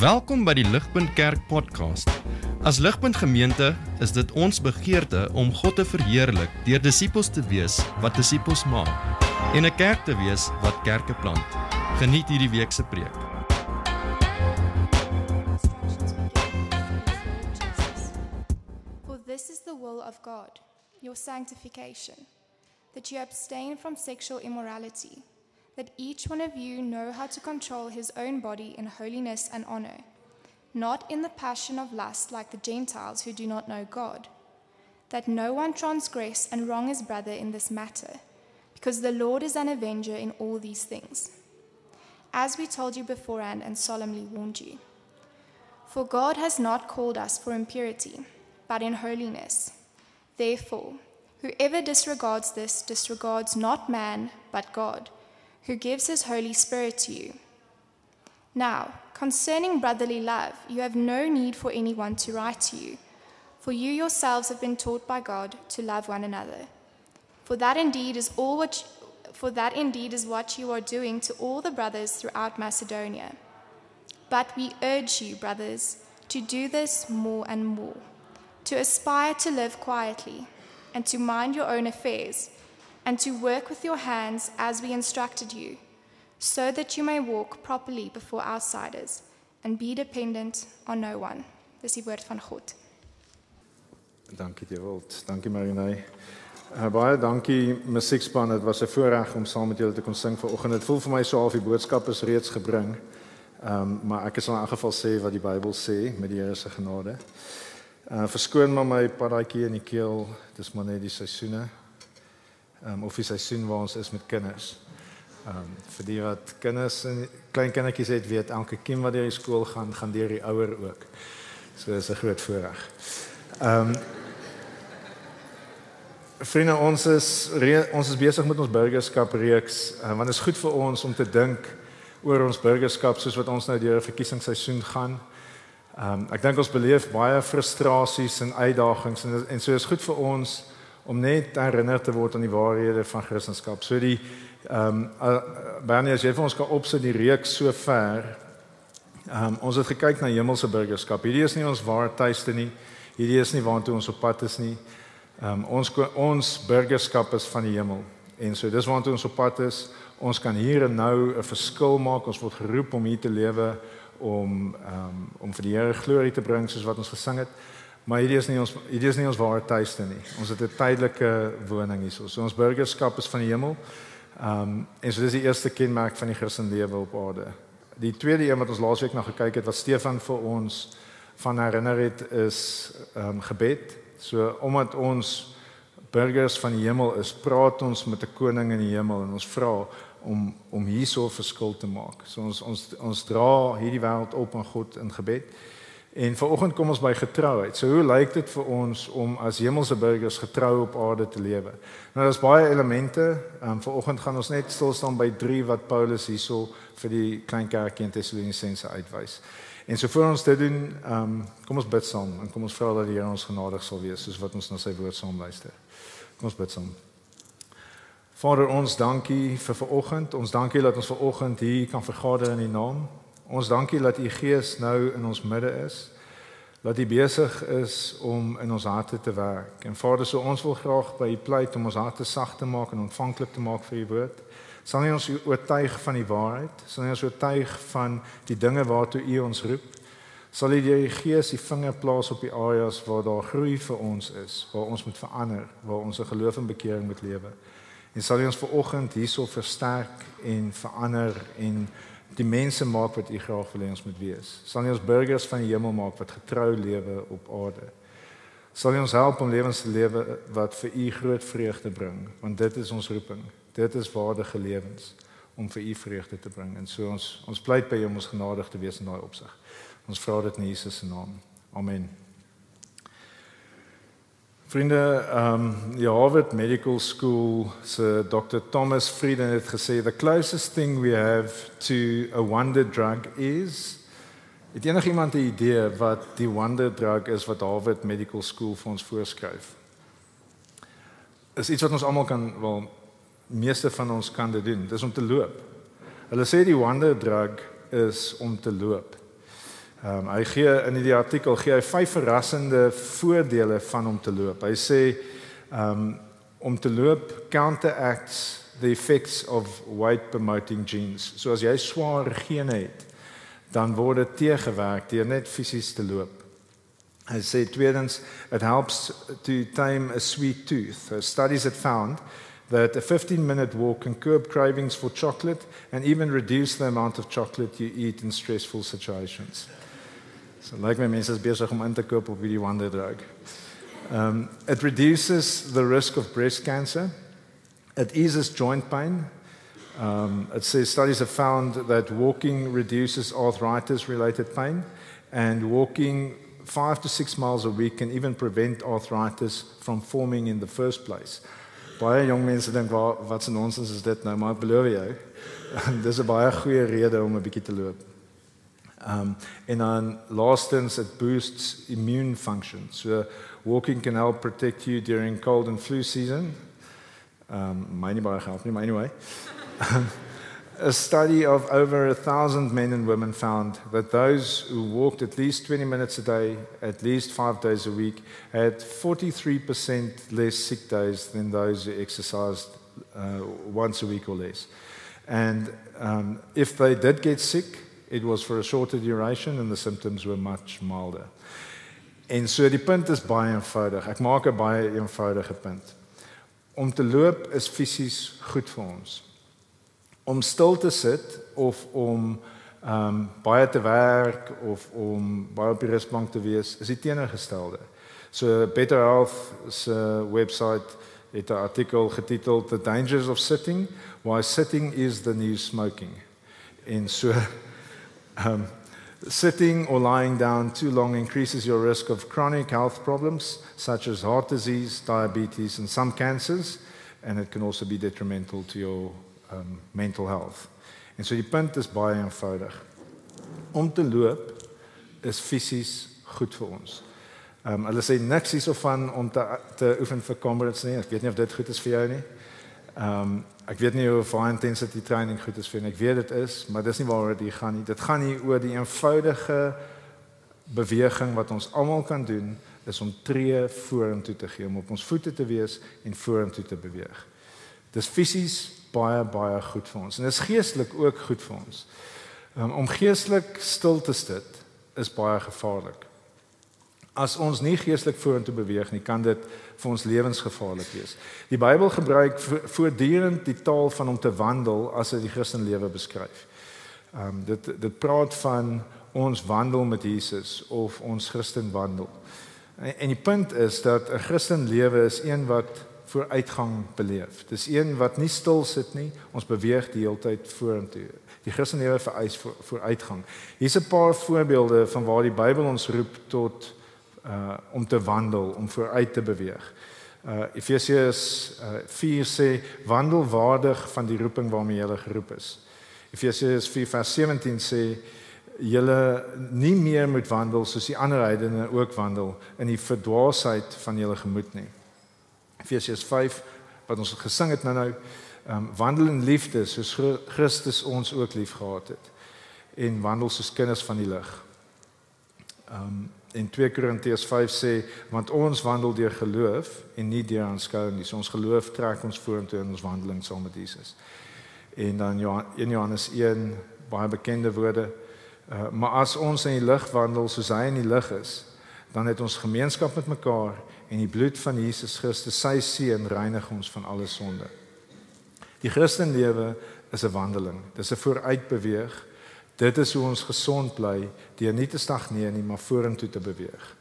Welkom by die Ligpunt Kerk podcast. As Ligpunt Gemeente is dit ons begeerte om God te verheerlik deur disippels te wees wat disippels maak en 'n kerk te wees wat kerke plant. Geniet hierdie week se preek. For this is the will of God, your sanctification, that you abstain from sexual immorality, that each one of you know how to control his own body in holiness and honor, not in the passion of lust like the Gentiles who do not know God, that no one transgress and wrong his brother in this matter, because the Lord is an avenger in all these things, as we told you beforehand and solemnly warned you. For God has not called us for impurity, but in holiness. Therefore, whoever disregards this disregards not man, but God, who gives his Holy Spirit to you. Now, concerning brotherly love, you have no need for anyone to write to you, for you yourselves have been taught by God to love one another. For that indeed is what you are doing to all the brothers throughout Macedonia. But we urge you, brothers, to do this more and more, to aspire to live quietly, and to mind your own affairs, and to work with your hands as we instructed you, so that you may walk properly before outsiders, and be dependent on no one. Dis die woord van God. Dankie Dewald, dankie Marinay. Baie dankie musiekspan, dit was 'n voorreg om saam met julle te kon sing vanoggend. Dit voel vir my so half die boodskap is reeds gebring, maar ek sal in elk geval sê wat die Bybel sê met die Here se genade. Verskoon maar my paddaatjie in die keel, dis maar net die seisoene. Of die seisoen waar ons is met kinders. Vir die wat kinders en klein kindertjies het, weet elke kind wat deur die skool gaan deur die ouer ook. So dis 'n groot voorreg. Vriende, ons is besig met ons burgerskap reeks, want dit is goed vir ons om te dink oor ons burgerskap soos wat ons nou deur 'n verkiesingsseisoen gaan. Ek dink ons beleef baie frustrasies en uitdagings en so is goed vir ons om net herinner te word aan die waarhede van Christendom. So die Bernie, as jy vir ons kan opsit die reeks so ver, ons het gekyk na hemelse burgerskap. Hierdie is nie ons ware tuiste nie. Hierdie is nie waartoe ons op pad is nie. Ons burgerskap is van die hemel. En so dis waartoe ons op pad is. Ons kan hier en nou 'n verskil maak. Ons word geroep om hier te lewe om vir die Here glorie te bring soos wat ons gesing het. Maar hierdie is nie ons ware tuiste nie. Ons het 'n tydelike woning hierso. So ons burgerskap is van die hemel. En so dis die eerste kenmerk van die Christelike lewe op aarde. Die tweede een wat ons laasweek na gekyk het, wat Stefan vir ons van herinner het, is gebed. So omdat ons burgers van die hemel is, praat ons met 'n koning in die hemel en ons vra om hierso 'n verskil te maak. So ons dra hierdie wêreld op aan God in gebed. En vanoggend kom ons by getrouheid. So hoe lyk dit vir ons om as hemelse burgers getrou op aarde te lewe? Nou daar's baie elemente. Vanoggend gaan ons net stil staan by 3 wat Paulus hierso vir die klein kerkie in Tessalonisense uitwys. En so voor ons dit doen, kom ons bid saam en kom ons vra dat die Here ons genadig sal wees soos wat ons na sy woord saam luister. Kom ons bid saam. Vader, ons dankie vir vanoggend. Ons dankie dat ons vanoggend hier kan vergader in U naam. Ons dankie dat U Gees nou in ons midde is, dat U besig is om in ons harte te werk. En Vader, so ons wil graag by U pleit om ons harte sag te maak en ontvanklik te maak vir U woord. Sal U ons oortuig van die waarheid, sal U ons oortuig van die dinge waartoe U ons roep. Sal U deur U Gees U vinger plaas op die areas waar daar groei vir ons is, waar ons moet verander, waar ons 'n geloof en bekering moet lewe. En sal U ons vanoggend hierso versterk en verander en die mense maak wat U graag wil hê ons moet wees. Sal U ons burgers van die hemel maak wat getrou lewe op aarde. Sal U ons help om lewens te lewe wat vir U groot vreugde bring, want dit is ons roeping. Dit is waardige lewens om vir U vreugde te bring. En so ons pleit by U om ons genadig te wees in daai opsig. Ons vra dit in Jesus se naam. Amen. Vriende, die Harvard Medical School se Dr. Thomas Frieden het gesê, the closest thing we have to a wonder drug is, het enige iemand 'n idee wat die wonder drug is wat Harvard Medical School vir ons voorskryf? Is iets wat ons almal kan, wel, meeste van ons kan dit doen, dit is om te loop. Hulle sê die wonder drug is om te loop. Hy gee in die artikel 5 verrassende voordele van om te loop. Hy sê om te loop counteracts the effects of weight promoting genes. So as jy swaar gene het, dan word dit teëgewerk deur net fisies te loop. Hy sê tweedens, it helps to tame a sweet tooth. Studies have found that a 15-minute walk can curb cravings for chocolate and even reduce the amount of chocolate you eat in stressful situations. So like my mense is besig om in te koop op hierdie wonder drug. It reduces the risk of breast cancer. It eases joint pain. It says studies have found that walking reduces arthritis-related pain, and walking 5 to 6 miles a week can even prevent arthritis from forming in the first place. Baie jong mense dink wat 'n nonsens is dit nou, maar ek belowe jou, dis 'n baie goeie rede om 'n bietjie te loop. En dan laastens, it boosts immune function. So walking can help protect you during cold and flu season. My nie baie help nie, maar anyway. A study of over 1,000 men and women found that those who walked at least 20 minutes a day, at least 5 days a week, had 43% less sick days than those who exercised once a week or less. And if they did get sick, it was for a shorter duration and the symptoms were much milder. En so die punt is baie eenvoudig. Ek maak 'n baie eenvoudige punt. Om te loop is fisies goed vir ons. Om stil te sit of om baie te werk of om baie op die rusbank te wees, is die teenoorgestelde. So Better Health se website het 'n artikel getiteld The Dangers of Sitting, Why Sitting is the New Smoking. En so sitting or lying down too long increases your risk of chronic health problems such as heart disease, diabetes and some cancers, and it can also be detrimental to your mental health. En so die punt is baie eenvoudig. Om te loop is fisies goed vir ons. Hulle sê niks hiervan om te oefen vir comrades nie. Ek weet nie of dit goed is vir jou nie. Ek weet nie of high intensity training goed is vir jou nie. Ek weet dit is, maar dis nie waaroor dit gaan nie. Dit gaan nie oor die eenvoudige beweging wat ons almal kan doen, is om tree vorentoe te gee, om op ons voete te wees en vorentoe te beweeg. Dis fisies baie goed vir ons. En dis geestelik ook goed vir ons. Om geestelik stil te sit is baie gevaarlik. As ons nie geestelik vorentoe beweeg nie, kan dit vir ons lewensgevaarlik wees. Die Bybel gebruik voortdurend die taal van om te wandel as dit die Christenlewe beskryf. Dit praat van ons wandel met Jesus of ons Christen wandel. En die punt is dat 'n Christenlewe is een wat vooruitgang beleef. Dis een wat nie stil sit nie, ons beweeg die hele tyd vorentoe. Die Christenlewe vereis vooruitgang. Hier's 'n paar voorbeelde van waar die Bybel ons roep tot om te wandel, om vooruit te beweeg. Efesiërs 4 sê wandel waardig van die roeping waarmee jy geroep is. Efesiërs 4 vers 17 sê julle nie meer moet wandel soos die ander heidene ook wandel in die verdwaasheid van julle gemoed nie. Efesiërs 5 wat ons gesing het nou wandel in liefde soos Christus ons ook lief gehad het en wandel soos kinders van die lig. En 2 Korintiërs 5 sê want ons wandel deur geloof en nie deur aanskouing nie. So ons geloof trek ons vorentoe in ons wandeling saam met Jesus. En dan 1 Johannes 1 baie bekende woorde, maar as ons in die lig wandel soos hy in die lig is, dan het ons gemeenskap met mekaar en die bloed van Jesus Christus, sy seun, reinig ons van alle sonde. Die Christenlewe is 'n wandeling. Dis 'n vooruitbeweeg. Dit is hoe ons gesond bly, deur nie te stagneer nie, maar vorentoe te beweeg.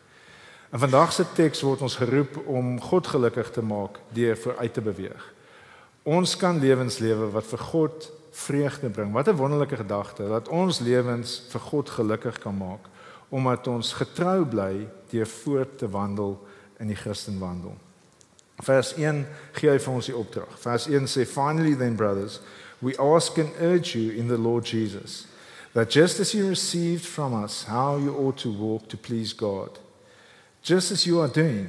In vandag se teks word ons geroep om God gelukkig te maak deur vooruit te beweeg. Ons kan lewens lewe wat vir God vreugde bring. Wat 'n wonderlike gedagte dat ons lewens vir God gelukkig kan maak omdat ons getrou bly deur voort te wandel in die Christenwandel. Vers 1 gee hy vir ons die opdrag. Vers 1 sê finally then brothers, we ask and urge you in the Lord Jesus that just as you received from us how you ought to walk to please God, just as you are doing,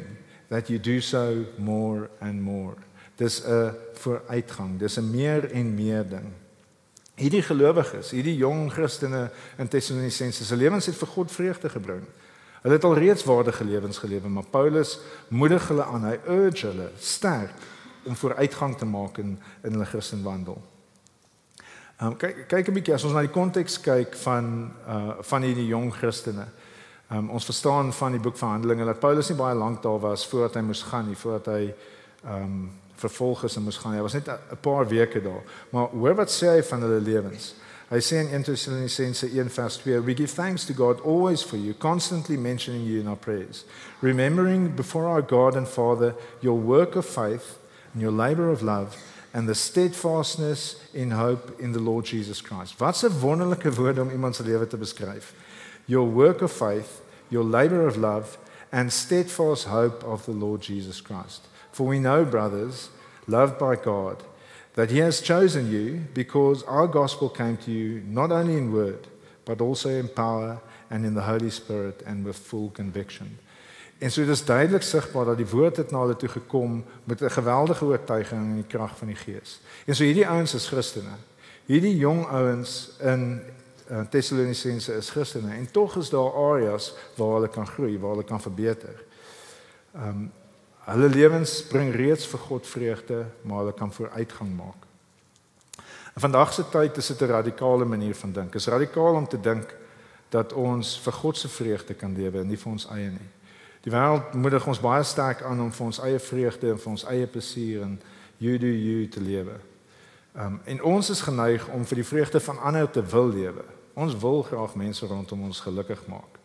that you do so more and more. Dis 'n vooruitgang, dis 'n meer en meer ding. Hierdie gelowiges, hierdie jong Christene in Tessalonisense, se lewens het vir God vreugde gebring. Hulle het al reeds waardige lewens gelewe, maar Paulus moedig hulle aan, hy urge hulle sterk om vooruitgang te maak in hulle Christenwandel. Kyk 'n bietjie as ons na die konteks kyk van hierdie jong Christene. Ons verstaan van die boek van Handelinge dat Paulus nie baie lank daar was voordat hy moes gaan nie, voordat hy vervolg is en moes gaan. Hy was net 'n paar weke daar. Maar hoor wat sê hy van hulle lewens. Hy sê in 1 Thessalonians 1 vers 2, "We give thanks to God always for you, constantly mentioning you in our prayers, remembering before our God and Father your work of faith and your labor of love and the steadfastness in hope in the Lord Jesus Christ." Wat 'n wonderlike woorde om iemand se lewe te beskryf. Your work of faith, your labor of love and steadfast hope of the Lord Jesus Christ. For we know, brothers, loved by God, that He has chosen you because our gospel came to you not only in word, but also in power and in the Holy Spirit and with full conviction. En so dis duidelik sigbaar dat die woord het na hulle toe gekom met 'n geweldige oortuiging in die krag van die Gees. En so hierdie ouens is Christene. Hierdie jong ouens in Tessalonisense is Christene en tog is daar areas waar hulle kan groei, waar hulle kan verbeter. Hulle lewens bring reeds vir God vreugde, maar hulle kan vooruitgang maak. In vandag se tyd is dit 'n radikale manier van dink. Dit is radikaal om te dink dat ons vir God se vreugde kan lewe en nie vir ons eie nie. Die wêreld moedig ons baie sterk aan om vir ons eie vreugde en vir ons eie plesier en you do you te lewe. En ons is geneig om vir die vreugde van ander te wil lewe. Ons wil graag mense rondom ons gelukkig maak.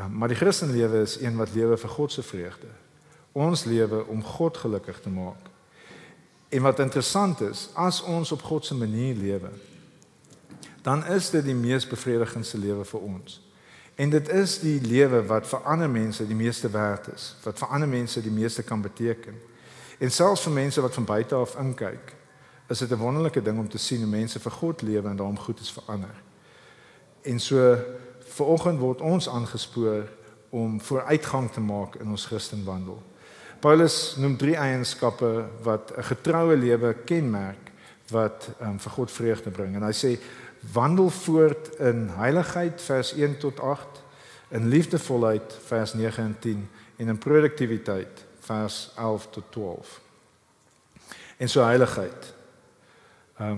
Maar die Christenlewe is een wat lewe vir God se vreugde. Ons lewe om God gelukkig te maak. En wat interessant is, as ons op God se manier lewe, dan is dit die mees bevredigendste lewe vir ons. En dit is die lewe wat vir ander mense die meeste werd is, wat vir ander mense die meeste kan beteken. En selfs vir mense wat van buite af inkyk, is dit 'n wonderlike ding om te sien hoe mense vir God lewe en daarom goed is vir ander. En so vanoggend word ons aangespoor om vooruitgang te maak in ons Christenwandel. Paulus noem 3 eienskappe wat 'n getroue lewe kenmerk wat vir God vreugde bring. En hy sê wandel voort in heiligheid vers 1 tot 8, in liefdevolheid vers 9 en 10 en in produktiwiteit vers 11 tot 12. En so heiligheid.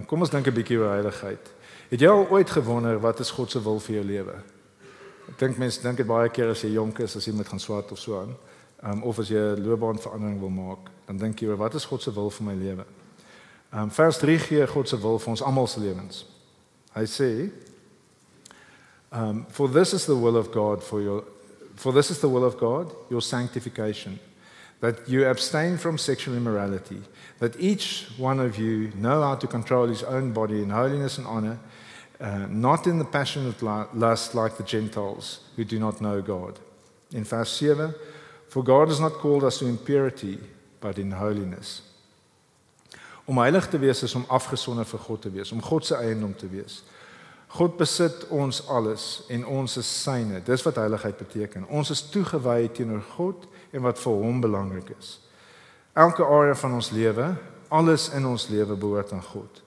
Kom ons dink 'n bietjie oor heiligheid. Het jy al ooit gewonder wat is God se wil vir jou lewe? Ek dink mense dink dit baie keer as jy jonk is, as jy moet gaan swat of so aan, of as jy 'n loopbaanverandering wil maak, dan dink jy oor wat is God se wil vir my lewe? Vers 3 gee God se wil vir ons almal se lewens. Hy sê, for this is the will of God, your sanctification, that you abstain from sexual immorality, that each one of you know how to control his own body in holiness and honor, not in the passionate lust like the Gentiles who do not know God. In verse 7, for God has not called us to impurity, but in holiness. Om heilig te wees is om afgesonder vir God te wees, om God se eiendom te wees. God besit ons alles en ons is syne. Dis wat heiligheid beteken. Ons is toegewy teenoor God en wat vir hom belangrik is. Elke area van ons lewe, alles in ons lewe behoort aan God.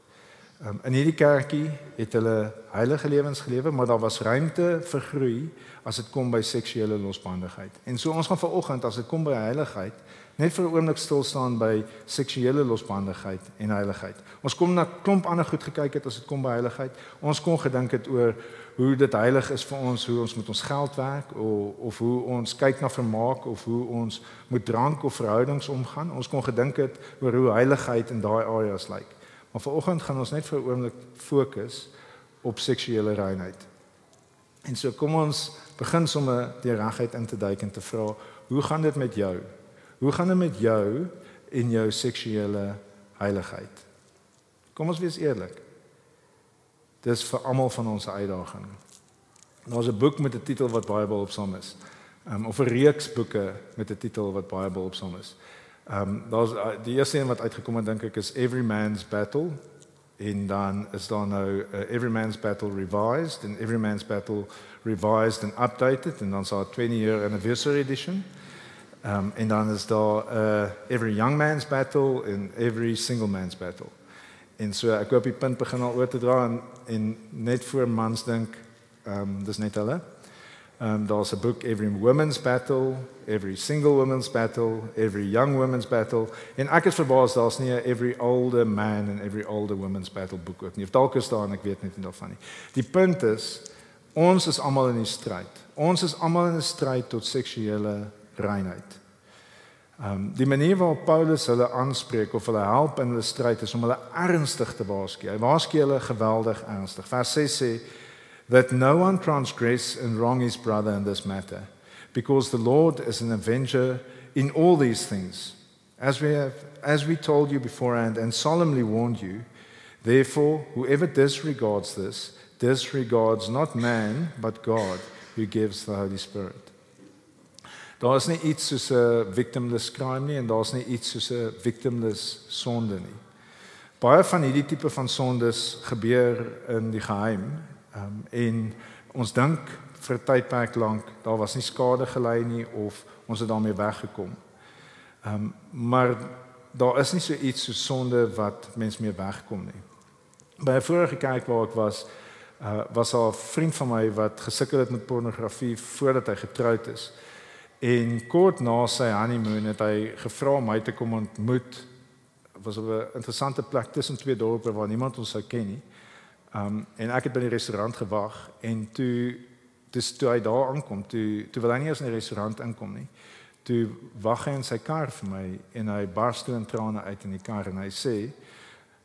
In hierdie kerkie het hulle heilige lewens gelewe, maar daar was ruimte vir groei as dit kom by seksuele losbandigheid. En so ons gaan vanoggend as dit kom by heiligheid net vir 'n oomblik stil staan by seksuele losbandigheid en heiligheid. Ons kom na klomp ander goed gekyk het as dit kom by heiligheid. Ons kon gedink het oor hoe dit heilig is vir ons, hoe ons met ons geld werk of hoe ons kyk na vermaak of hoe ons met drank of verhoudings omgaan. Ons kon gedink het oor hoe heiligheid in daai areas lyk. Maar vanoggend gaan ons net vir 'n oomblik fokus op seksuele reinheid. En so kom ons begin sommer die regheid in te duik en te vra, hoe gaan dit met jou? Hoe gaan dit met jou en jou seksuele heiligheid? Kom ons wees eerlik. Dis vir almal van ons 'n uitdaging. Daar's 'n boek met 'n titel wat baie behulpsaam is. Of 'n reeks boeke met 'n titel wat baie behulpsaam is. Daar's die eerste een wat uitgekom het dink ek is Every Man's Battle. En dan is daar nou Every Man's Battle Revised en Every Man's Battle Revised and Updated en dan sal 20-year anniversary edition. En dan is daar Every Young Man's Battle en Every Single Man's Battle. En so ek hoop die punt begin al oor te dra en net voor mans dink, dis net hulle. Daar's 'n boek, Every Woman's Battle, Every Single Woman's Battle, Every Young Woman's Battle. En ek is verbaas, daar's nie 'n Every Older Man and Every Older Woman's Battle boek ook nie. Of dalk is daar en ek weet net nie daarvan nie. Die punt is, ons is almal in die stryd. Ons is almal in 'n stryd tot seksuele reinheid. Die manier waarop Paulus hulle aanspreek of hulle help in hulle stryd is om hulle ernstig te waarsku. Hy waarsku hulle geweldig ernstig. Vers 6 sê, that no one transgress and wrong his brother in this matter, because the Lord is an avenger in all these things, as we told you beforehand and solemnly warned you. Therefore, whoever disregards this, disregards not man, but God, who gives the Holy Spirit. Daar is nie iets soos 'n victimless crime nie, en daar is nie iets soos 'n victimless sonde nie. Baie van hierdie tipe van sondes gebeur in die geheim, en ons dink vir 'n tydperk lank, daar was nie skade gelei nie, of ons het daarmee weggekom. Maar daar is nie so iets soos sonde wat mens mee wegkom nie. By 'n vorige kerk waar ek was daar 'n vriend van my wat gesukkel het met pornografie voordat hy getroud is. En kort na sy honeymoon het hy gevra om my te kom ontmoet. Het was op 'n interessante plek tussen twee dorpe waar niemand ons sou ken nie. En ek het by die restaurant gewag en toe hy daar aankom, toe wil hy nie eens in die restaurant inkom nie. Toe wag hy in sy kar vir my en hy bars toe in trane uit in die kar en hy sê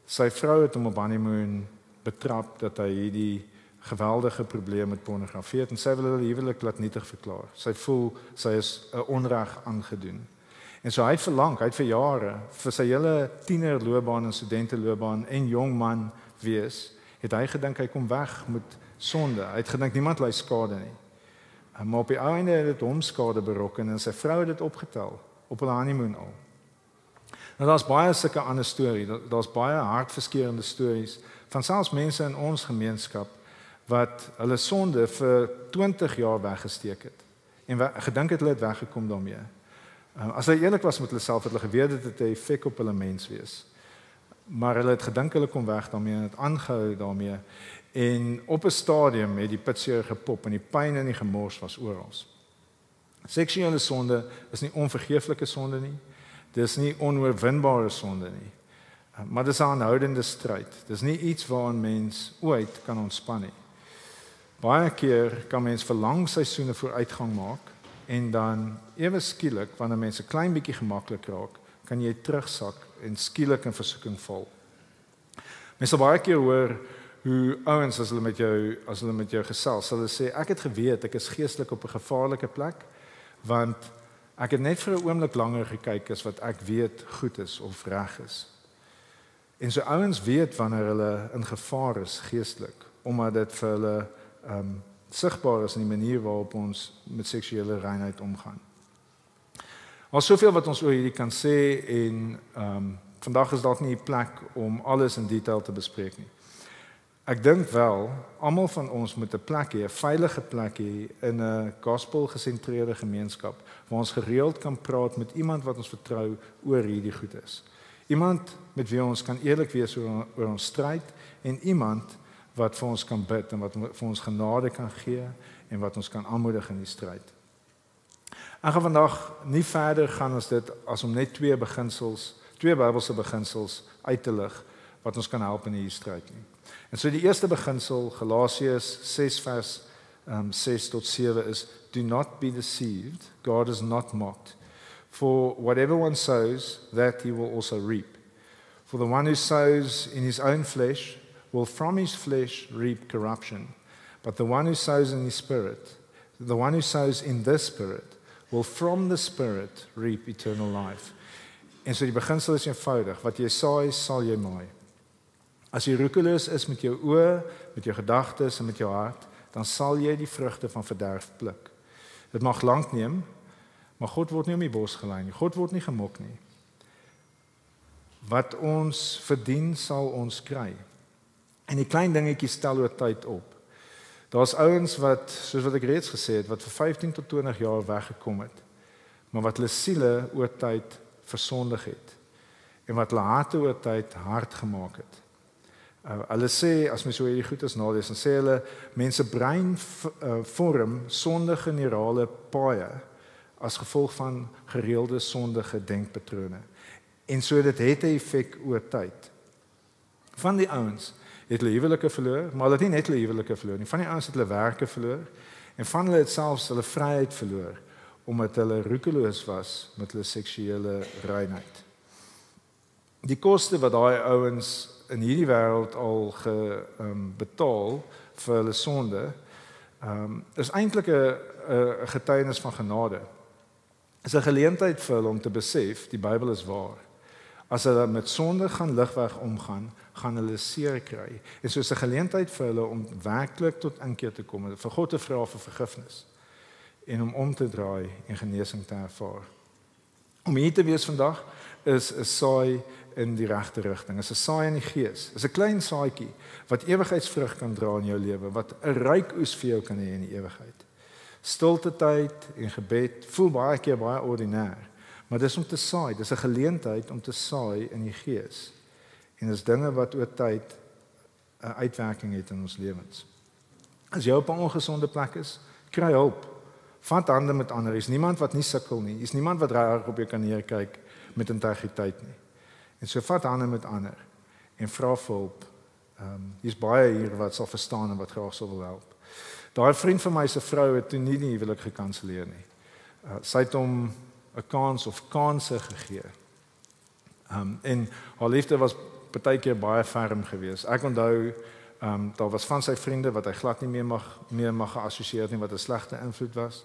sy vrou het hom op honeymoon betrap dat hy hierdie geweldige probleem met pornografie het en sy wil hulle huwelik laat nietig verklaar. Sy voel sy is 'n onreg aangedoen. En so hy het verlang, hy het vir jare, vir sy hele tienerloopbaan en studenteloopbaan en jong man wees, het hy gedink hy kom weg met sonde. Hy het gedink niemand ly skade nie. Maar op die einde het dit hom skade berokken en sy vrou het dit opgetel op hulle honeymoon al. Nou daar's baie sulke ander stories, daar's baie hartverskeurende stories van selfs mense in ons gemeenskap wat hulle sonde vir 20 jaar weggesteek het en gedink het hulle het weggekom daarmee. As hulle eerlik was met hulle self, het hulle geweet dit het 'n effek op hulle mens wees. Maar hulle het gedink hulle kom weg daarmee en het aangehou daarmee. En op 'n stadium het die pitseer gepop en die pyn en die gemors was oral. Seksuele sonde is nie onvergeeflike sonde nie. Dis nie onoorwinbare sonde nie. Maar dis 'n aanhoudende stryd. Dis nie iets waaraan mens ooit kan ontspan nie. Baie keer kan mens vir lang seisoene vooruitgang maak en dan ewe skielik wanneer mense klein bietjie gemaklik raak, kan jy terugsak en skielik in versoeking val. Mense sal baie keer hoor hoe ouens as hulle met jou gesels, hulle sê ek het geweet ek is geestelik op 'n gevaarlike plek want ek het net vir 'n oomblik langer gekyk as wat ek weet goed is of reg is. En so ouens weet wanneer hulle in gevaar is geestelik, omdat dit vir hulle sigbaar is in die manier waarop ons met seksuele reinheid omgaan. Al soveel wat ons oor hierdie kan sê en vandag is dalk nie die plek om alles in detail te bespreek nie. Ek dink wel, almal van ons moet 'n plek hê, 'n veilige plek hê in 'n gospel-gesentreerde gemeenskap waar ons gereeld kan praat met iemand wat ons vertrou oor hierdie goed is. Iemand met wie ons kan eerlik wees oor ons stryd en iemand wat vir ons kan bid en wat vir ons genade kan gee en wat ons kan aanmoedig in die stryd. Ek gaan vandag nie verder gaan as dit as om net twee Bybelse beginsels uit te lig wat ons kan help in hierdie stryd nie. En so die eerste beginsel, Galasiërs 6 vers 6 tot 7 is, do not be deceived, God is not mocked. For whatever one sows, that he will also reap. For the one who sows in his own flesh will from his flesh reap corruption. But the one who sows in his spirit, the one who sows in the spirit, will from the spirit reap eternal life. En so die beginsel is eenvoudig, wat jy saai, sal jy maai. As jy roekeloos is met jou oë, met jou gedagtes en met jou hart, dan sal jy die vrugte van verderf pluk. Dit mag lank neem, maar God word nie om die bos gelei nie. God word nie gemok nie. Wat ons verdien, sal ons kry. En die klein dingetjies stel oor tyd op. Daar's ouens wat, soos wat ek reeds gesê het, wat vir 15 tot 20 jaar weggekom het, maar wat hulle siele oor tyd versondig het en wat hulle harte oor tyd hard gemaak het. Hulle sê, as mens so hierdie goed is nalees, dan sê hulle, mense brein vorm sondige neurale paaie as gevolg van gereelde sondige denkpatrone. En so dit het 'n effek oor tyd. Van die ouens het hulle huwelike verloor, maar hulle het nie net hulle huwelike verloor nie. Van die ouens het hulle werke verloor en van hulle het selfs hulle vryheid verloor omdat hulle roekeloos was met hulle seksuele reinheid. Die koste wat daai ouens in hierdie wêreld al betaal vir hulle sonde, is eintlik 'n getuienis van genade. Is 'n geleentheid vir hulle om te besef die Bybel is waar. As hulle met sonde gaan ligweg omgaan, gaan hulle seer kry. En so is 'n geleentheid vir hulle om werklik tot inkeer te kom, vir God te vra vir vergifnis en om te draai en genesing te ervaar. Om hier te wees vandag is 'n saai in die regte rigting. Is 'n saai in die gees. Is 'n klein saaitjie wat ewigheidsvrug kan dra in jou lewe, wat 'n ryk oes vir jou kan hê in die ewigheid. Stilte tyd en gebed voel baie keer baie ordinêr, maar dis om te saai, dis 'n geleentheid om te saai in die gees. En dis dinge wat oor tyd 'n uitwerking het in ons lewens. As jy op 'n ongesonde plek is, kry hulp. Vat hande met ander. Is niemand wat nie sukkel nie. Is niemand wat reg op jou kan neerkyk met integriteit nie. En so vat hande met ander en vra vir hulp. Hier's baie hier wat sal verstaan en wat graag sou wil help. Daai vriend van my se vrou het toe nie die huwelik gekanselleer nie. Sy het hom 'n kans of kanse gegee. En haar liefde was partykeer baie ferm geweest. Ek onthou daar was van sy vriende wat hy glad nie meer mag geassosieer nie, wat 'n slegte invloed was.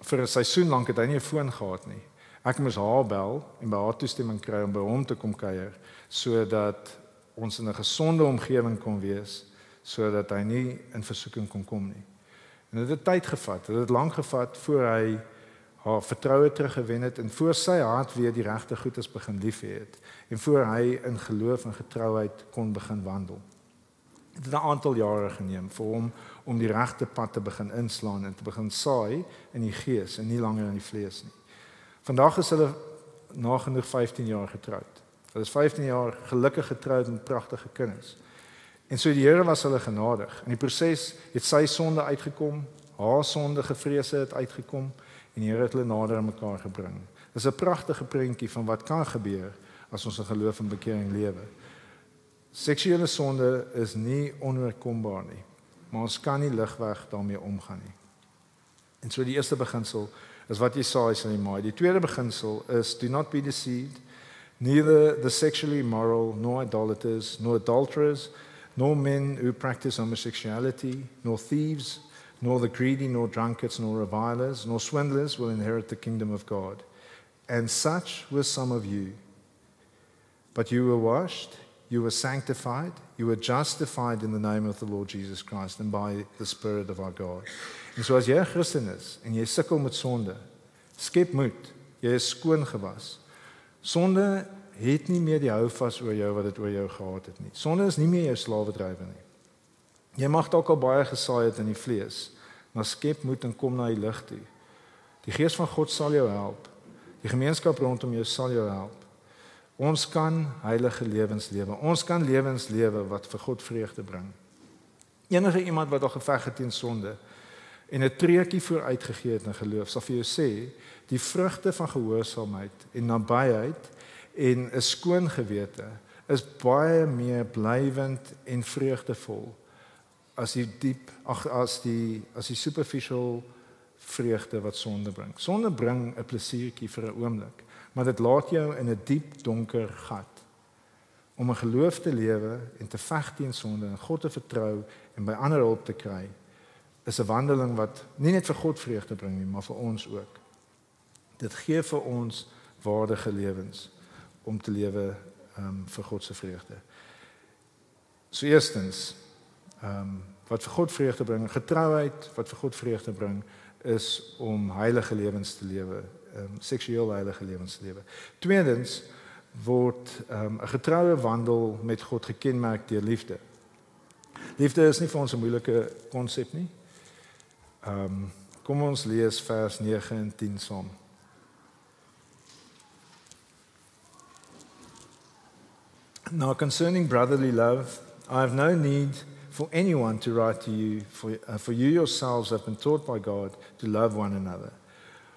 Vir 'n seisoen lank het hy nie 'n foon gehad nie. Ek moes haar bel en by haar toestemming kry om by hom te kom kuier sodat ons in 'n gesonde omgewing kon wees sodat hy nie in versoeking kon kom nie. En dit het tyd gevat. Dit het lank gevat voor hy haar vertroue teruggewen het en voor sy hart weer die regte goedes begin lief hê het en voor hy in geloof en getrouheid kon begin wandel. Dit het 'n aantal jare geneem vir hom om die regte pad te begin inslaan en te begin saai in die gees en nie langer in die vlees nie. Vandag is hulle nagenoeg 15 jaar getroud. Hulle is 15 jaar gelukkig getroud met pragtige kinders. En so die Here was hulle genadig. In die proses het sy sonde uitgekom, haar sondige vrese het uitgekom en die Here het hulle nader aan mekaar gebring. Dis 'n pragtige prentjie van wat kan gebeur as ons in geloof en bekering lewe. Seksuele sonde is nie onoorkombaar nie, maar ons kan nie ligweg daarmee omgaan nie. En so die eerste beginsel is wat Jesaja sê in Maai. Die tweede beginsel is do not be deceived, neither the sexually immoral, nor idolaters, nor adulterers, nor men who practice homosexuality, nor thieves, nor the greedy, nor drunkards, nor revilers, nor swindlers will inherit the kingdom of God. And such were some of you. But you were washed, you were sanctified, you were justified in the name of the Lord Jesus Christ and by the Spirit of our God. En so as jy 'n Christen is en jy sukkel met sonde, skep moed, jy is skoon gewas. Sonde het nie meer die houvas oor jou wat dit oor jou gehad het nie. Sonde is nie meer jou slawedrywer nie. Jy mag dalk al baie gesaai het in die vlees, maar skep moed en kom na die lig toe. Die Gees van God sal jou help. Die gemeenskap rondom jou sal jou help. Ons kan heilige lewens lewe. Ons kan lewens lewe wat vir God vreugde bring. Enige iemand wat al geveg het teen sonde en 'n treukie vooruit gegee het in geloof, sal vir jou sê, die vrugte van gehoorsaamheid en nabyheid en 'n skoon gewete is baie meer blywend en vreugdevol as die superficial vreugde wat sonde bring. Sonde bring 'n plesiertjie vir 'n oomblik, maar dit laat jou in 'n diep donker gat. Om 'n geloof te lewe en te veg teen sonde en God te vertrou en by ander hulp te kry, is 'n wandeling wat nie net vir God vreugde bring nie, maar vir ons ook. Dit gee vir ons waardige lewens om te lewe vir God se vreugde. So eerstens, wat vir God vreugde bring, getrouheid wat vir God vreugde bring, is om heilige lewens te lewe, seksueel heilige lewens te lewe. Tweedens word 'n getroue wandel met God gekenmerk deur liefde. Liefde is nie vir ons 'n moeilike konsep nie. Kom ons lees vers 9 en 10 saam. Now concerning brotherly love, I have no need for anyone to write to you, for you yourselves have been taught by God to love one another.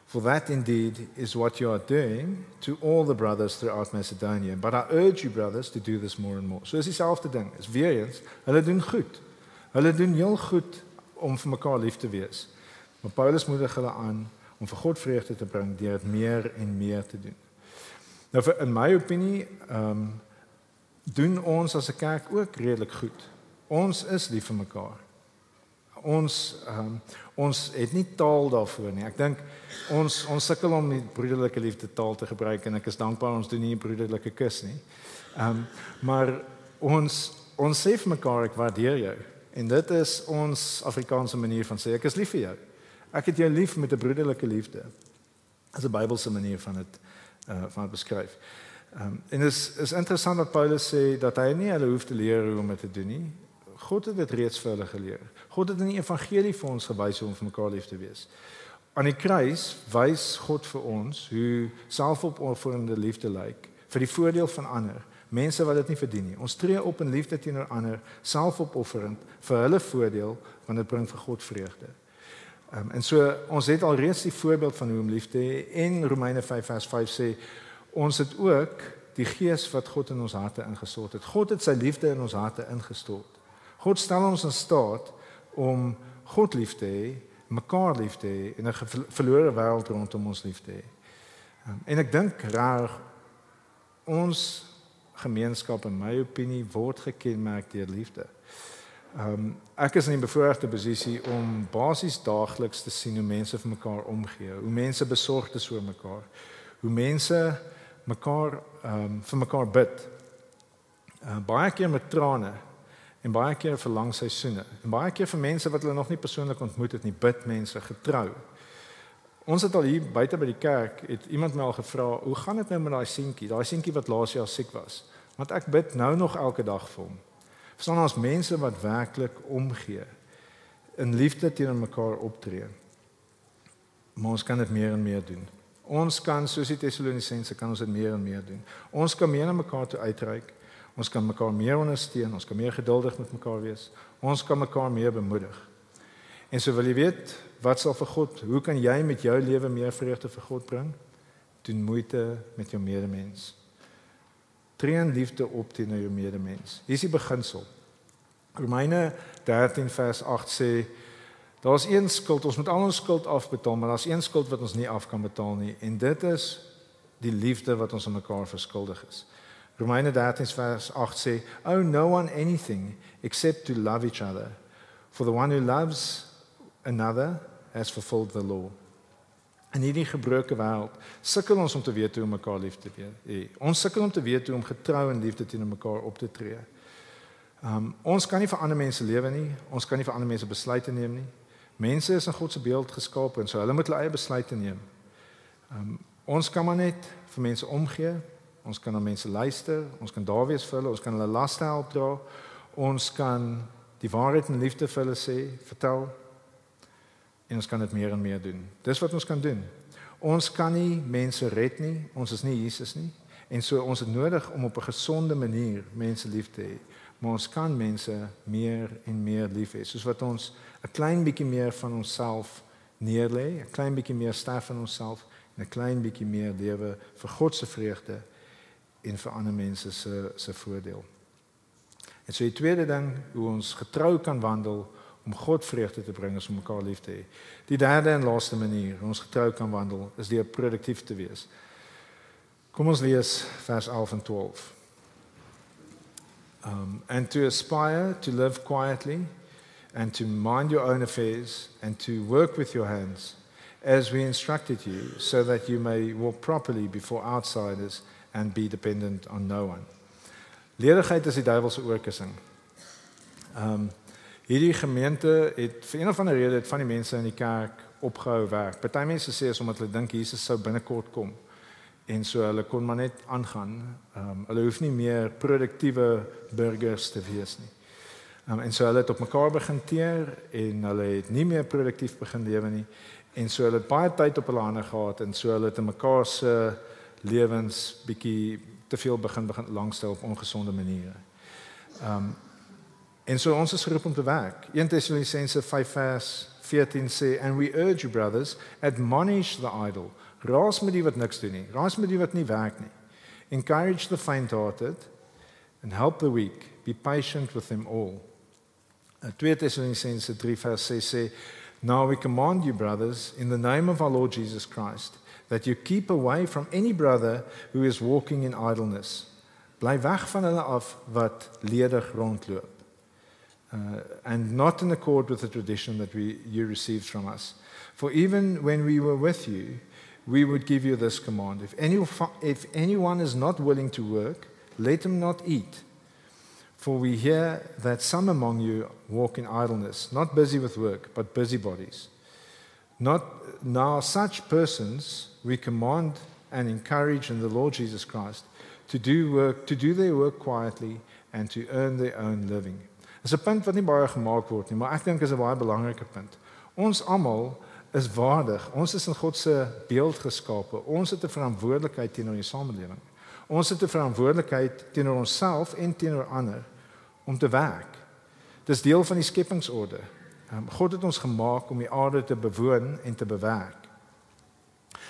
For that indeed is what you are doing to all the brothers throughout Macedonia. But I urge you, brothers, to do this more and more. So is dieselfde ding. Is weer eens, hulle doen goed. Hulle doen heel goed om vir mekaar lief te wees. Maar Paulus moedig hulle aan om vir God vreugde te bring deur dit meer en meer te doen. Nou in my opinie, doen ons as 'n kerk ook redelik goed. Ons is lief vir mekaar. Ons het nie taal daarvoor nie. Ek dink ons sukkel om die broederlike liefde taal te gebruik en ek is dankbaar ons doen nie 'n broederlike kus nie. Maar ons sê vir mekaar ek waardeer jou. En dit is ons Afrikaanse manier van sê ek is lief vir jou. Ek het jou lief met 'n broederlike liefde. Dit is 'n Bybelse manier van dit beskryf. En is interessant dat Paulus sê dat hy nie hulle hoef te leer hoe om dit te doen nie. God het dit reeds vir hulle geleer. God het in die evangelie vir ons gewys hoe om vir mekaar lief te wees. Aan die kruis wys God vir ons hoe selfopofferende liefde lyk vir die voordeel van ander, mense wat dit nie verdien nie. Ons tree op in liefde teenoor ander, selfopofferend vir hulle voordeel, want dit bring vir God vreugde. En so ons het al reeds die voorbeeld van hoe om lief te hê en Romeine 5 vers 5 sê ons het ook die gees wat God in ons harte ingestort het. God het sy liefde in ons harte ingestort. God stel ons in staat om God lief te hê, mekaar lief te hê en 'n verlore wêreld rondom ons lief te hê. En ek dink raar ons gemeenskap in my opinie word gekenmerk deur liefde. Ek is in 'n bevoordeelde posisie om basies daagliks te sien hoe mense vir mekaar omgee, hoe mense besorgd is oor mekaar, hoe mense vir mekaar bid. Baie keer met trane en baie keer vir lang seisoene. En baie keer vir mense wat hulle nog nie persoonlik ontmoet het nie, bid mense getrou. Ons het al hier buite by die kerk, het iemand my al gevra, hoe gaan dit nou met daai seentjie wat laas jaar siek was? Want ek bid nou nog elke dag vir hom. Verstaan ons mense wat werklik omgee, in liefde teenoor mekaar optree. Maar ons kan dit meer en meer doen. Ons kan, soos die Tessalonisense, kan ons dit meer en meer doen. Ons kan meer na mekaar toe uitreik. Ons kan mekaar meer ondersteun, ons kan meer geduldig met mekaar wees. Ons kan mekaar meer bemoedig. En so wil jy weet, wat sal vir God, hoe kan jy met jou lewe meer vreugde vir God bring? Doen moeite met jou medemens. Tree in liefde op teenoor jou medemens. Hier is die beginsel. Romeine 13 vers 8 sê, daar's een skuld, ons moet al ons skuld afbetaal, maar daar's een skuld wat ons nie af kan betaal nie, en dit is die liefde wat ons aan mekaar verskuldig is. Romeine 13 vers 8 sê, owe no one anything except to love each other, for the one who loves another has fulfilled the law. In hierdie gebroke wêreld sukkel ons om te weet hoe om mekaar lief te hê. Ons sukkel om te weet hoe om getrou en liefde teenoor mekaar op te tree. Ons kan nie vir ander mense lewe nie, ons kan nie vir ander mense besluite neem nie. Mense is in God se beeld geskape en so hulle moet hulle eie besluite neem. Ons kan maar net vir mense omgee, ons kan na mense luister, ons kan daar wees vir hulle, ons kan hulle laste help dra, ons kan die waarheid en liefde vir hulle sê, vertel, en ons kan dit meer en meer doen. Dis wat ons kan doen. Ons kan nie mense red nie, ons is nie Jesus nie, en so ons het nodig om op 'n gesonde manier mense lief te hê, maar ons kan mense meer en meer lief hê, soos wat ons 'n klein bietjie meer van onsself neerlê, 'n klein bietjie meer sterf van onsself, en 'n klein bietjie meer lewe vir God se vreugde en vir ander mense se voordeel. En so die tweede ding, hoe ons getrou kan wandel om God vreugde te bring is om mekaar lief te hê. Die derde en laaste manier hoe ons getrou kan wandel is deur produktief te wees. Kom ons lees vers 11 en 12. And to aspire to live quietly and to mind your own affairs and to work with your hands as we instructed you so that you may walk properly before outsiders and be dependent on no one. Ledigheid is die duiwelse oorkussing. Hierdie gemeente het vir een of ander rede van die mense in die kerk opgehou werk. Party mense sê is omdat hulle dink Jesus sou binnekort kom en so hulle kon maar net aangaan. Hulle hoef nie meer produktiewe burgers te wees nie. En so hulle het op mekaar begin teer en hulle het nie meer produktief begin lewe nie en so hulle het baie tyd op hulle hande gehad en so hulle het in mekaar se lewens bietjie te veel begin langstel op ongesonde maniere. En so ons is geroep om te werk. 1 Tessalonisense 5 vers 14 sê, and we urge you brothers, admonish the idle. Raas met die wat niks doen nie. Raas met die wat nie werk nie. Encourage the faint-hearted and help the weak. Be patient with them all. 2 Tessalonisense 3 vers 6 sê, now we command you brothers in the name of our Lord Jesus Christ that you keep away from any brother who is walking in idleness. Bly weg van hulle af wat ledig rondloop. And not in accord with the tradition that you received from us. For even when we were with you, we would give you this command. If anyone is not willing to work, let him not eat. For we hear that some among you walk in idleness, not busy with work, but busybodies. Now such persons we command and encourage in the Lord Jesus Christ to do their work quietly and to earn their own living. Dis 'n punt wat nie baie gemaak word nie, maar ek dink is 'n baie belangrike punt. Ons almal is waardig. Ons is in God se beeld geskape. Ons het 'n verantwoordelikheid teenoor die samelewing. Ons het 'n verantwoordelikheid teenoor onsself en teenoor ander om te werk. Dis deel van die skepingsorde. God het ons gemaak om die aarde te bewoon en te bewerk.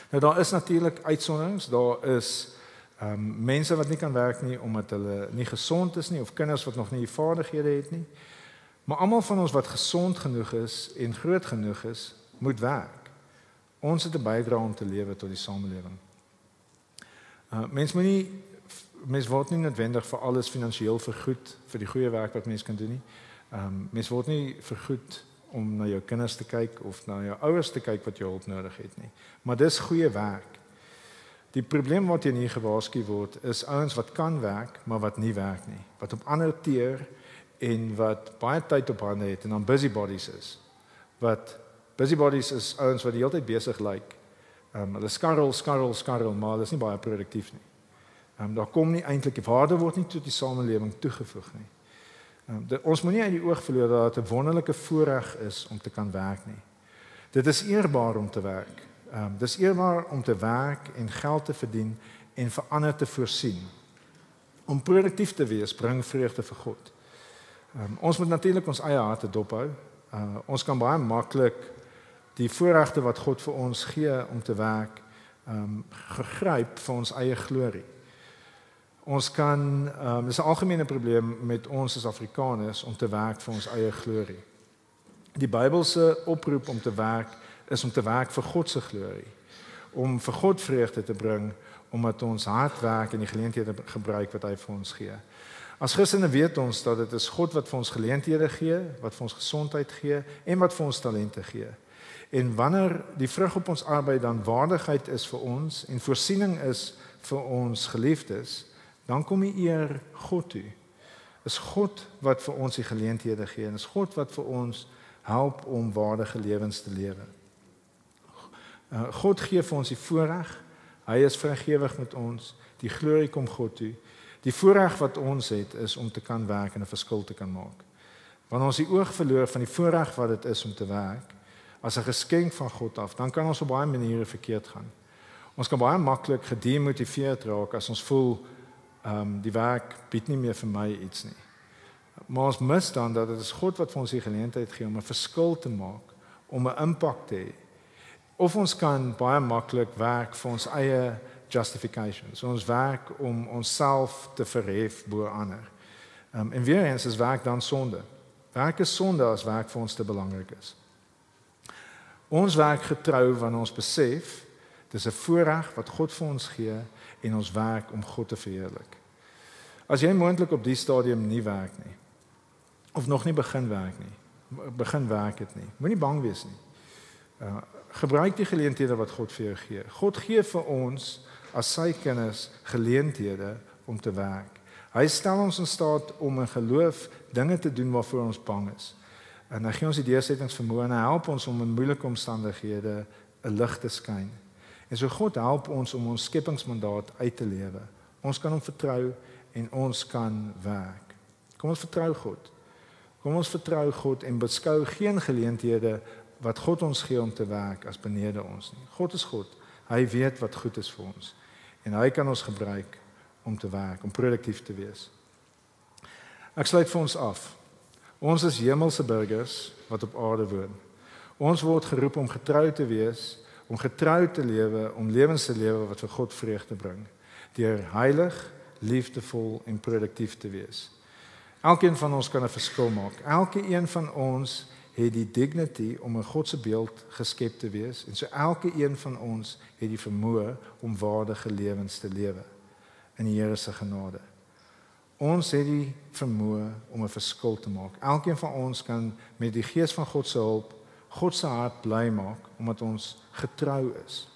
Nou daar is natuurlik uitsonderings. Daar is mense wat nie kan werk nie omdat hulle nie gesond is nie of kinders wat nog nie die vaardighede het nie. Maar almal van ons wat gesond genoeg is en groot genoeg is, moet werk. Ons het 'n bydrae om te lewe tot die samelewing. Mens word nie noodwendig vir alles finansiëel vergoed vir die goeie werk wat mens kan doen nie. Mens word nie vergoed om na jou kinders te kyk of na jou ouers te kyk wat jy hulp nodig het nie. Maar dis goeie werk. Die probleem wat hier nie gewaarsku word is ouens wat kan werk, maar wat nie werk nie. Wat op ander teer en wat baie tyd op hande het en dan busybodies is. Busybodies is ouens wat die hele tyd besig lyk. Hulle skarrel, maar hulle is nie baie produktief nie. Daar kom nie eintlik die waarde word nie tot die samelewing toegevoeg nie. Ons moenie uit die oog verloor dat dit 'n wonderlike voorreg is om te kan werk nie. Dit is eerbaar om te werk. Dis eerbaar om te werk en geld te verdien en vir ander te voorsien. Om produktief te wees bring vreugde vir God. Ons moet natuurlik ons eie harte dophou. Ons kan baie maklik die voorregte wat God vir ons gee om te werk gegryp vir ons eie glorie. Ons kan dis 'n algemene probleem met ons as Afrikaners om te werk vir ons eie glorie. Die Bybelse oproep om te werk is om te werk vir God se glorie. Om vir God vreugde te bring omdat ons hard werk en die geleenthede gebruik wat hy vir ons gee. As Christene weet ons dat dit is God wat vir ons geleenthede gee, wat vir ons gesondheid gee en wat vir ons talente gee. En wanneer die vrug op ons arbeid dan waardigheid is vir ons en voorsiening is vir ons geliefdes, dan kom die eer God toe. Is God wat vir ons die geleenthede gee en is God wat vir ons help om waardige lewens te lewe. God gee vir ons die voorreg, hy is vrygewig met ons, die glorie kom God toe. Die voorreg wat ons het is om te kan werk en 'n verskil te kan maak. Wanneer ons die oog verloor van die voorreg wat dit is om te werk, as 'n geskenk van God af, dan kan ons op baie maniere verkeerd gaan. Ons kan baie maklik gedemotiveerd raak as ons voel die werk bied nie meer vir my iets nie. Maar ons mis dan dat dit is God wat vir ons die geleentheid gee om 'n verskil te maak, om 'n impak te hê. Of ons kan baie maklik werk vir ons eie justifications. Ons werk om onsself te verhef bo ander. En weer eens is werk dan sonde. Werk is sonde as werk vir ons te belangrik is. Ons werk getrou wanneer ons besef dis 'n voorreg wat God vir ons gee en ons werk om God te verheerlik. As jy moontlik op die stadium nie werk nie of nog nie begin werk het nie. Moenie bang wees nie. Gebruik die geleenthede wat God vir jou gee. God gee vir ons as sy kinders geleenthede om te werk. Hy stel ons in staat om in geloof dinge te doen waarvoor ons bang is. En hy gee ons die deursettingsvermoë en hy help ons om in moeilike omstandighede 'n lig te skyn. En so God help ons om ons skepingsmandaat uit te lewe. Ons kan hom vertrou en ons kan werk. Kom ons vertrou God. Kom ons vertrou God en beskou geen geleenthede wat God ons gee om te werk as benede ons nie. God is God. Hy weet wat goed is vir ons. En hy kan ons gebruik om te werk, om produktief te wees. Ek sluit vir ons af. Ons is hemelse burgers wat op aarde woon. Ons word geroep om getrou te wees, om getrou te lewe, om lewens te lewe wat vir God vreugde bring, deur heilig, liefdevol en produktief te wees. Elkeen van ons kan 'n verskil maak. Elke een van ons het die dignity om in God se beeld geskep te wees en so elke een van ons het die vermoë om waardige lewens te lewe in die Here se genade. Ons het die vermoë om 'n verskil te maak. Elkeen van ons kan met die gees van God se hulp God se hart bly maak omdat ons getrou is.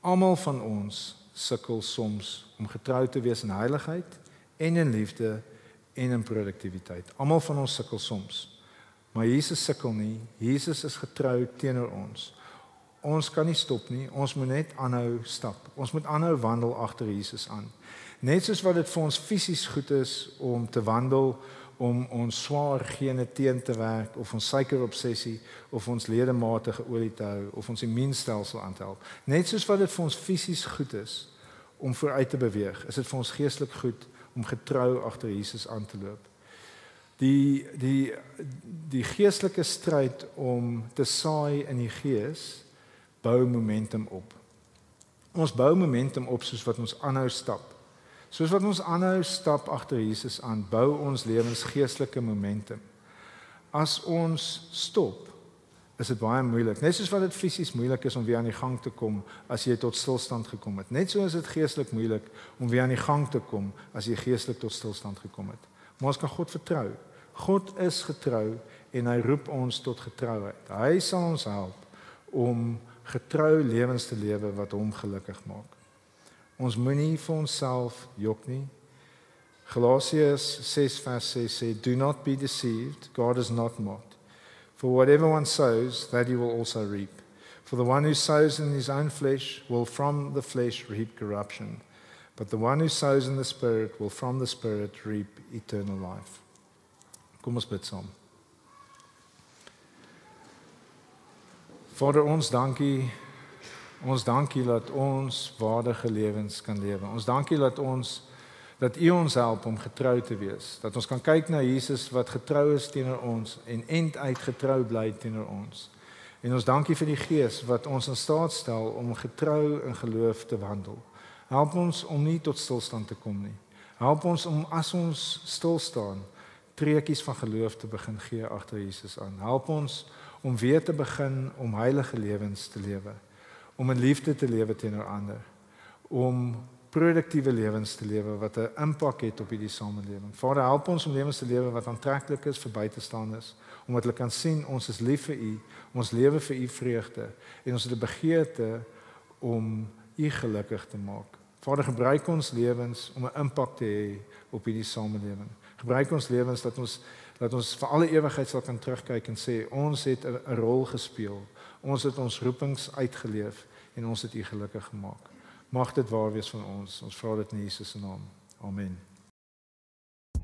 Almal van ons sukkel soms om getrou te wees in heiligheid en in liefde en in produktiwiteit. Almal van ons sukkel soms. Maar Jesus sukkel nie. Jesus is getrou teenoor ons. Ons kan nie stop nie. Ons moet net aanhou stap. Ons moet aanhou wandel agter Jesus aan. Net soos wat dit vir ons fisies goed is om te wandel, om ons swaar gene teen te werk, of ons suikerobsessie, of ons ledemate geolie te hou, of ons immuunstelsel aan te help. Net soos wat dit vir ons fisies goed is om vooruit te beweeg, is dit vir ons geestelik goed om getrou agter Jesus aan te loop. Die geestelike stryd om te saai in die gees bou momentum op. Ons bou momentum op soos wat ons aanhou stap. Soos wat ons aanhou stap agter Jesus aan, bou ons lewens geestelike momentum. As ons stop, is dit baie moeilik. Net soos wat dit fisies moeilik is om weer aan die gang te kom as jy tot stilstand gekom het. Net so is dit geestelik moeilik om weer aan die gang te kom as jy geestelik tot stilstand gekom het. Maar ons kan God vertrou. God is getrou en hy roep ons tot getrouheid. Hy sal ons help om getrou lewens te lewe wat hom gelukkig maak. Ons moenie vir onsself jok nie. Galasiërs 6 vers 6 sê, "Do not be deceived, God is not mocked. For whatever one sows, that he will also reap. For the one who sows in his own flesh will from the flesh reap corruption. But the one who sows in the Spirit will from the Spirit reap eternal life." Kom ons bid saam. Vader, ons dankie dat ons waardige lewens kan lewe. Ons dankie dat U ons help om getrou te wees. Dat ons kan kyk na Jesus wat getrou is teenoor ons en einduit getrou bly teenoor ons. En ons dankie vir die Gees wat ons in staat stel om getrou in geloof te wandel. Help ons om nie tot stilstand te kom nie. Help ons om as ons stil staan, treukies van geloof te begin gee agter Jesus aan. Help ons om weer te begin om heilige lewens te lewe. Om in liefde te lewe teenoor ander. Om produktiewe lewens te lewe wat 'n impak het op hierdie samelewing. Vader, help ons om lewens te lewe wat aantreklik is vir buitestaanders, omdat hulle kan sien ons is lief vir U, ons lewe vir U vreugde en ons het 'n begeerte om U gelukkig te maak. Vader, gebruik ons lewens om 'n impak te hê op hierdie samelewing. Gebruik ons lewens dat ons vir alle ewigheid sal kan terugkyk en sê ons het 'n rol gespeel. Ons het ons roepings uitgeleef en ons het U gelukkig gemaak. Mag dit waar wees van ons. Ons vra dit in Jesus se naam. Amen.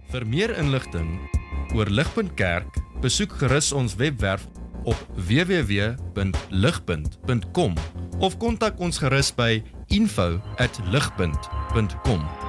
Vir meer inligting oor Ligpunt Kerk, besoek gerus ons webwerf op www.ligpunt.com of kontak ons gerus by info@ligpunt.com.